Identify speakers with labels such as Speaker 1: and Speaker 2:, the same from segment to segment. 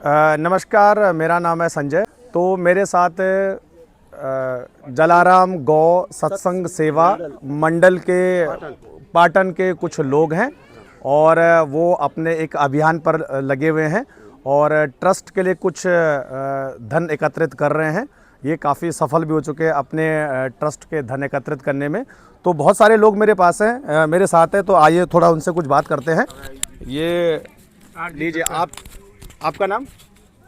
Speaker 1: नमस्कार, मेरा नाम है संजय। तो मेरे साथ जलाराम गौ सत्संग सेवा मंडल के पाटन के कुछ लोग हैं और वो अपने एक अभियान पर लगे हुए हैं और ट्रस्ट के लिए कुछ धन एकत्रित कर रहे हैं। ये काफ़ी सफल भी हो चुके हैं अपने ट्रस्ट के धन एकत्रित करने में। तो बहुत सारे लोग मेरे पास हैं, मेरे साथ हैं, तो आइए थोड़ा उनसे कुछ बात करते हैं। ये लीजिए, आपका नाम?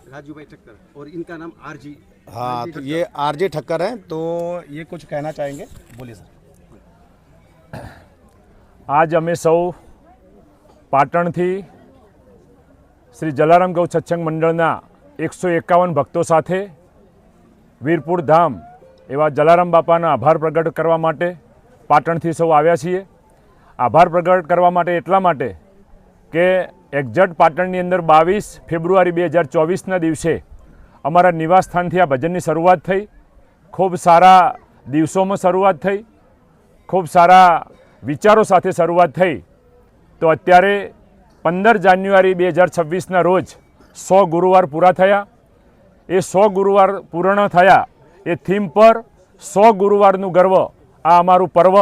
Speaker 2: राजू भाई ठक्कर और इनका नाम आरजी।
Speaker 1: हाँ, तो ये आरजे ठक्कर हैं। तो ये कुछ कहना चाहेंगे, बोलिए सर।
Speaker 3: आज अमे सौ पाटण थी श्री जलाराम गौ सत्संग मंडलना 151 भक्तों साथे वीरपुर धाम एवा जलाराम बापाना आभार प्रगट करवा माटे पाटणथी सौ आव्या छीए। आभार प्रगट करवा माटे एटला माटे के एक्जेक्ट पाटणनी अंदर 22 फेब्रुआरी 2024 दिवसे अमरा निवास स्थानथी आ भजननी शरूआत थई। खूब सारा दिवसों शरूआत थई, खूब सारा विचारों साथे शरूआत थई। तो अत्यारे 15 जान्युआरी 2026 रोज 100 गुरुवार पूरा थया। ए 100 गुरुवार पूर्ण थया ए थीम पर 100 गुरुवारनु गर्व आ अमारू पर्व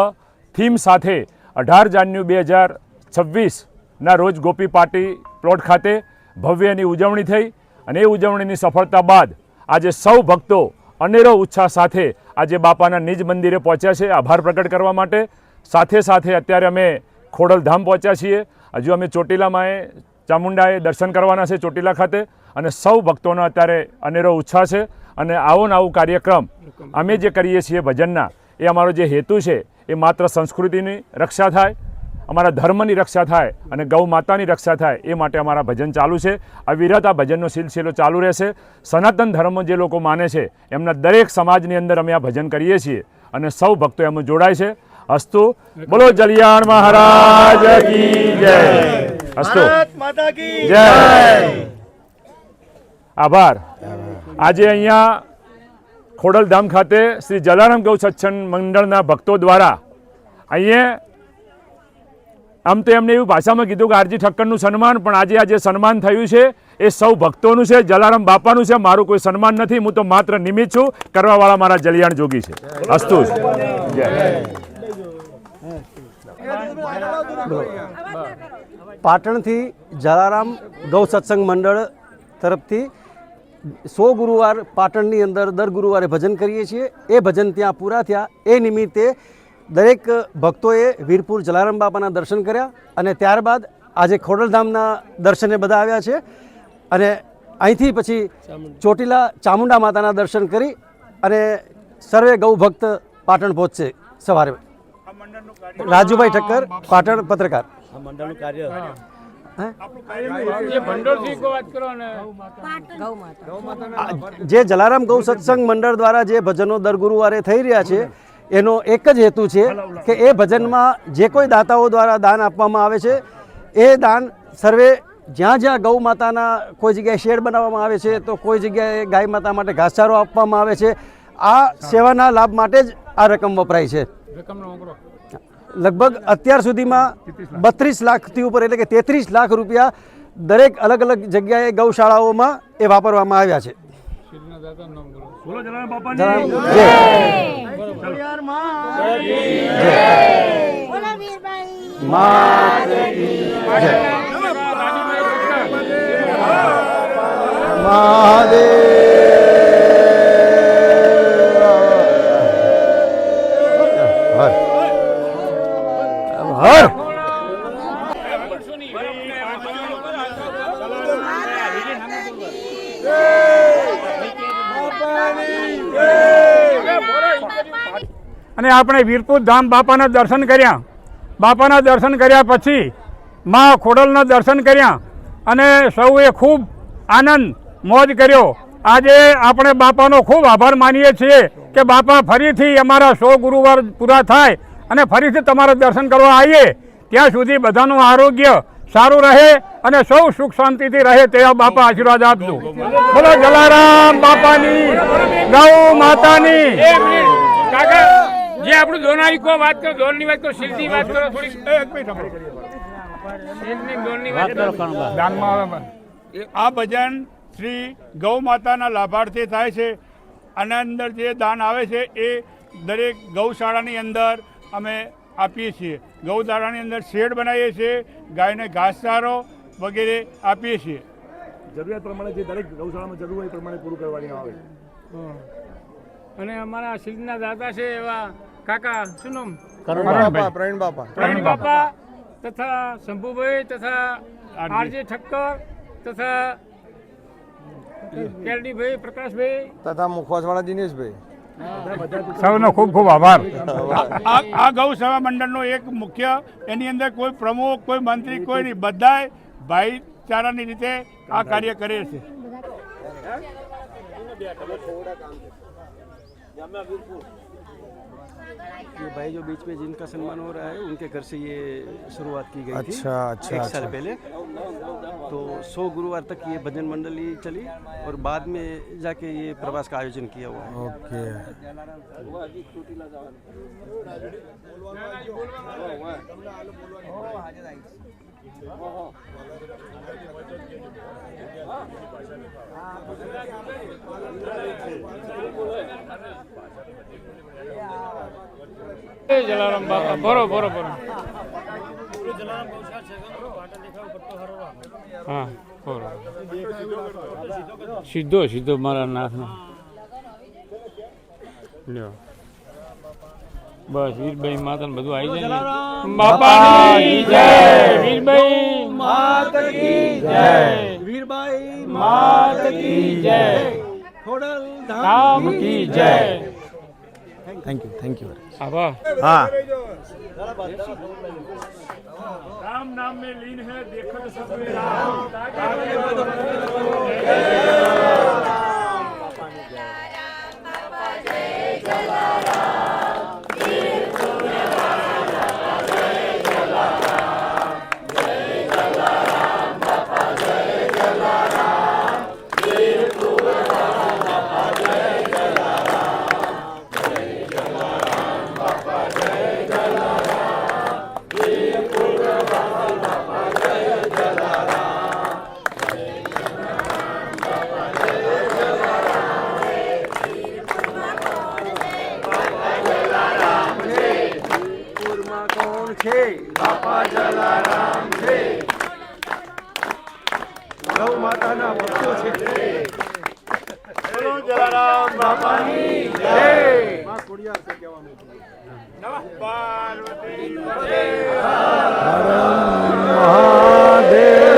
Speaker 3: थीम साथे 18 जान्यु 2026 ना रोज गोपी पार्टी प्लॉट खाते भव्यनी उजवणी थई અને એ ઉજવણીની સફળતા બાદ આજે સૌ ભક્તો અનેરો ઉત્સાહ સાથે આજે બાપાના નિજ મંદિરે પહોંચ્યા છે આભાર પ્રગટ કરવા માટે। સાથે સાથે અત્યારે અમે ખોડલધામ પહોંચ્યા છીએ। હજુ અમે ચોટીલામાં ચામુંડાએ દર્શન કરવાના છે ચોટીલા ખાતે અને સૌ ભક્તોનો અત્યારે અનેરો ઉત્સાહ છે। અને આવો ને આવો કાર્યક્રમ અમે જે કરીએ છીએ ભજનના, એ અમારો જે હેતુ છે એ માત્ર સંસ્કૃતિની રક્ષા થાય, अमरा धर्मनी रक्षा थाय अने गौ मातानी रक्षा थाय ए माटे अमरा भजन चालू है। अविरत आ भजननो सिलसिलो चालू रहेशे। सनातन धर्म जे लोको माने छे एमना दरेक समाजनी अंदर अमे आ भजन करीए छीए अने सौ भक्तो एमां जोड़ाय छे। अस्तु, बोलो जलियाण महाराज की जय। अस्तु, भारत माता की जय। आभार। आजे अहींया खोडलधाम खाते श्री जलाराम गौ सत्संग मंडलना भक्तों द्वारा अहींया आम तो एमने एवं भाषा में कीधुं कि आरजी ठक्करनुं सन्मान, पण आज आ सन्मान थयुं छे ए सौ भक्तोनुं छे, जलाराम बापानुं छे। मारुं कोई सन्मान नथी, हूँ तो मात्र निमित्त छुं, करवावाळा मारा जलियाण जोगी छे। अस्तु जय।
Speaker 2: पाटण थी जलाराम गौ सत्संग मंडल तरफथी 100 गुरुवार पाटणनी अंदर दर गुरुवारे भजन करीए छीए। ए भजन त्यां पूरा थया ए निमित्ते दरेक भक्तोए वीरपुर जलाराम बापाना दर्शन कर्या अने त्यारबाद आजे खोडलधामना दर्शने बधा आव्या छे अने અહીંથી પછી ચોટીલા ચામુંડા માતાના દર્શન કરી અને સર્વે ગૌ ભક્ત પાટણ પહોંચશે સવારે। રાજુભાઈ ઠક્કર, પાટણ પત્રકાર। મંડળનું કાર્ય જે જલારામ ગૌ સત્સંગ મંડળ દ્વારા જે ભજનો દર ગુરુવારે થઈ રહ્યા છે એનો એક જ હેતુ છે કે એ ભજનમાં જે કોઈ દાતાઓ દ્વારા દાન આપવામાં આવે છે એ દાન સર્વે જ્યાં જ્યાં ગૌ માતાના કોઈ જગ્યાએ શેડ બનાવવામાં આવે છે તો કોઈ જગ્યાએ ગાય માતા માટે ઘાસચારો આપવામાં આવે છે। આ સેવાના લાભ માટે જ આ રકમ વપરાય છે। લગભગ અત્યાર સુધીમાં 32 લાખથી ઉપર એટલે કે 33 લાખ રૂપિયા દરેક અલગ અલગ જગ્યાએ ગૌશાળાઓમાં એ વાપરવામાં આવ્યા છે।
Speaker 3: બોલો જલારામ બાપાની
Speaker 2: જય।
Speaker 4: અને આપણે વીરપુર ધામ બાપાના દર્શન કર્યા। બાપાના દર્શન કર્યા પછી માં ખોડલના દર્શન કર્યા અને સૌએ ખૂબ આનંદ મોજ કર્યો। આજે આપણે બાપાનો ખૂબ આભાર માનીએ છીએ કે બાપા ફરીથી અમારા 100 ગુરુવાર પૂરા થાય અને ફરીથી તમારા દર્શન કરવા આવીએ, ત્યાં સુધી બધાનું આરોગ્ય સારું રહે અને સૌ સુખ શાંતિથી રહે તેવા બાપા આશીર્વાદ આપજો। બોલો જલારામ બાપાની, ગૌ માતાની। જે આપણું દોનારી કો વાત કરો, દોરની વાત કરો, શિલ્પની વાત કરો, થોડી એક મિનિટ આ ભજન શ્રી ગૌ માતાના લાભાર્થી થાય છે. આના અંદર જે દાન આવે છે એ દરેક ગૌશાળાની અંદર અમે આપીએ છીએ. ગૌશાળાની અંદર શેડ બનાવીએ છીએ, ગાયને ઘાસચારો વગેરે આપીએ છીએ.
Speaker 3: જરૂરિયાત પ્રમાણે જે દરેક ગૌશાળામાં જરૂર હોય એ પ્રમાણે પૂરું કરવાની આવે.
Speaker 5: અને અમારા શિલ્પના દાતા છે એવા કાકા શું નામ
Speaker 1: પ્રવીણ બાપા
Speaker 5: પ્રવીણ બાપા તથા શંભુભાઈ તથા આરજે ઠક્કર તથા કેરડીભાઈ પ્રકાશભાઈ
Speaker 1: તથા મુખવાસવાળા દિનેશભાઈ,
Speaker 4: સૌનો ખૂબ ખૂબ આભાર. આ ગૌસેવા મંડળનો એક મુખ્ય, એની અંદર કોઈ પ્રમુખ, કોઈ મંત્રી, કોઈ નહીં, બધાય ભાઈચારાની રીતે આ કાર્ય કરે છે.
Speaker 2: ये भाई जो बीच में जिनका सम्मान हो रहा है उनके घर से ये शुरुआत की गई थी
Speaker 1: अच्छा, अच्छा,
Speaker 2: एक साल
Speaker 1: अच्छा।
Speaker 2: पहले. तो 100 गुरुवार तक ये भजन मंडली चली और बाद में जाके ये प्रवास का आयोजन किया हुआ है.
Speaker 1: ओके.
Speaker 5: જલારામ બાપા બરોબર. હા બરોબર. સીધો મારા નાથનો લ્યો. બસ વીરભાઈ માતા બધું આવી જાય ને. બાપાની જય. વીરભાઈ માતા કી જય.
Speaker 2: વીરબાઈ
Speaker 5: માતા કી જય.
Speaker 2: ખોડલ
Speaker 5: રામ કી જય.
Speaker 1: Thank you.
Speaker 5: આભાર.
Speaker 1: हाँ,
Speaker 3: राम नाम में लीन है देखत सब में राम.
Speaker 2: ગૌ માતાના ભક્તો છે.
Speaker 4: જલારામ બાપાની જય. પાર્વતી
Speaker 1: महादेव.